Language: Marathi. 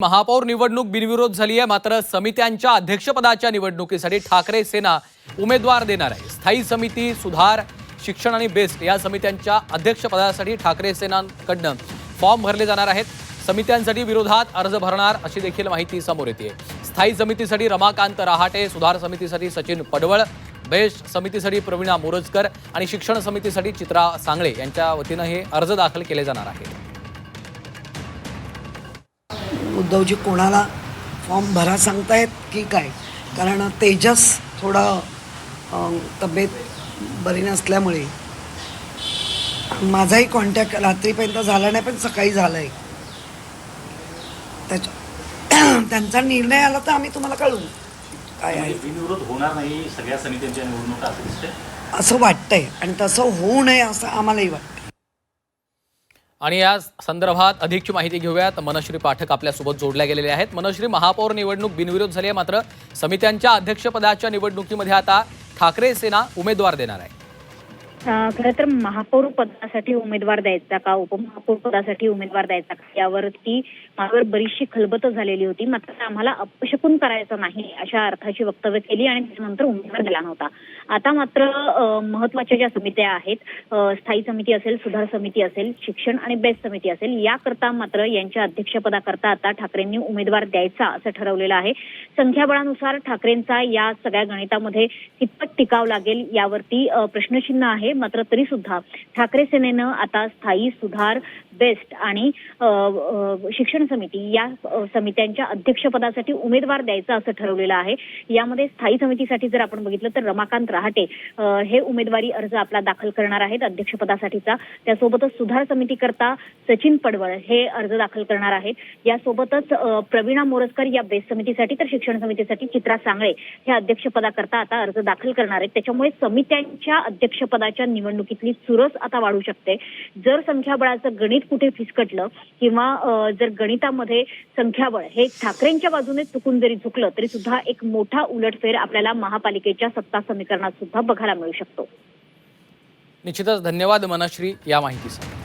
महापौर निवडणूक बिनविरोध झाली आहे, मात्र समित्यांच्या अध्यक्षपदाच्या निवडणुकीसाठी ठाकरे सेना उमेदवार देणार आहे। स्थायी समिती, सुधार, शिक्षण आणि बेस्ट या समित्यांच्या अध्यक्षपदासाठी ठाकरे सेनाकडून फॉर्म भरले जाणार आहेत। समित्यांसाठी विरोधात अर्ज भरणार अशी देखील माहिती समोर येते। स्थायी समितीसाठी रमाकांत रहाटे, सुधार समितीसाठी सचिन पडवळ, बेस्ट समितीसाठी प्रवीणा मोरजकर आणि शिक्षण समितीसाठी चित्रा सांगळे यांच्या वतीने हे अर्ज दाखल केले जाणार आहेत। उद्धवजी कोणाला फॉर्म भरा सांगतायत की काय? कारण तेजस थोडा तब्येत बरी नसल्यामुळे माझाही कॉन्टॅक्ट रात्रीपर्यंत झाला नाही, पण सकाळी झाला आहे। त्यांचा निर्णय आला तर आम्ही तुम्हाला कळवू काय आहे। बिनविरोध होणार नाही सगळ्या समित्यांच्या निवडणुका असं वाटतंय आणि तसं होऊ नये असं आम्हालाही वाटतं। आणि या संदर्भात अधिकची माहिती घेऊयात। मनश्री पाठक आपल्यासोबत जोडल्या गेलेले आहेत। मनश्री, महापौर निवडणूक बिनविरोध झाली आहे, मात्र समित्यांच्या अध्यक्षपदाच्या निवडणुकीमध्ये आता ठाकरे सेना उमेदवार देणार आहे। खरं तर महापौर पदासाठी उमेदवार द्यायचा का, उपमहापौर पदासाठी उमेदवार द्यायचा का यावरती माझ्यावर बरीचशी खलबत झालेली होती। मात्र आम्हाला अपशकुन करायचं नाही अशा अर्थाची वक्तव्य केली आणि त्यानंतर उमेदवार दिला नव्हता। आता मात्र महत्त्वाच्या ज्या समित्या आहेत, स्थायी समिती असेल, सुधार समिती असेल, शिक्षण आणि बेस्ट समिती असेल, याकरता मात्र यांच्या अध्यक्षपदाकरता आता ठाकरेंनी उमेदवार द्यायचा असं ठरवलेलं आहे। संख्याबळानुसार ठाकरेंचा या सगळ्या गणितामध्ये कितपत टिकाव लागेल यावरती प्रश्नचिन्ह आहे। मात्र तरी सुद्धा ठाकरे सेनेनं आता स्थायी, सुधार, बेस्ट आणि शिक्षण समिती या समित्यांच्या अध्यक्षपदासाठी उमेदवार द्यायचं असं ठरवलेलं आहे। यामध्ये स्थायी समितीसाठी जर आपण बघितलं तर रमाकांत रहाटे हे उमेदवारी अर्ज आपला दाखल करणार आहेत अध्यक्षपदासाठीचा। त्यासोबतच सुधार समितीकरता सचिन पडवळ हे अर्ज दाखल करणार आहेत। यासोबतच प्रवीणा मोरजकर या बेस्ट समितीसाठी, तर शिक्षण समितीसाठी चित्रा सांगळे हे अध्यक्षपदाकरता आता अर्ज दाखल करणार आहेत। त्याच्यामुळे समित्यांच्या अध्यक्षपदाच्या निवडणुकीतली चुरस आता वाढू शकते। जर संख्याबळाचं गणित कुठे फिसकटलं किंवा जर गणितामध्ये संख्याबळ हे ठाकरेंच्या बाजूने चुकून जरी झुकलं तरी सुद्धा एक मोठा उलटफेर आपल्याला महापालिकेच्या सत्ता समीकरणात सुद्धा बघायला मिळू शकतो। निश्चितच धन्यवाद मनश्री या माहितीसाठी।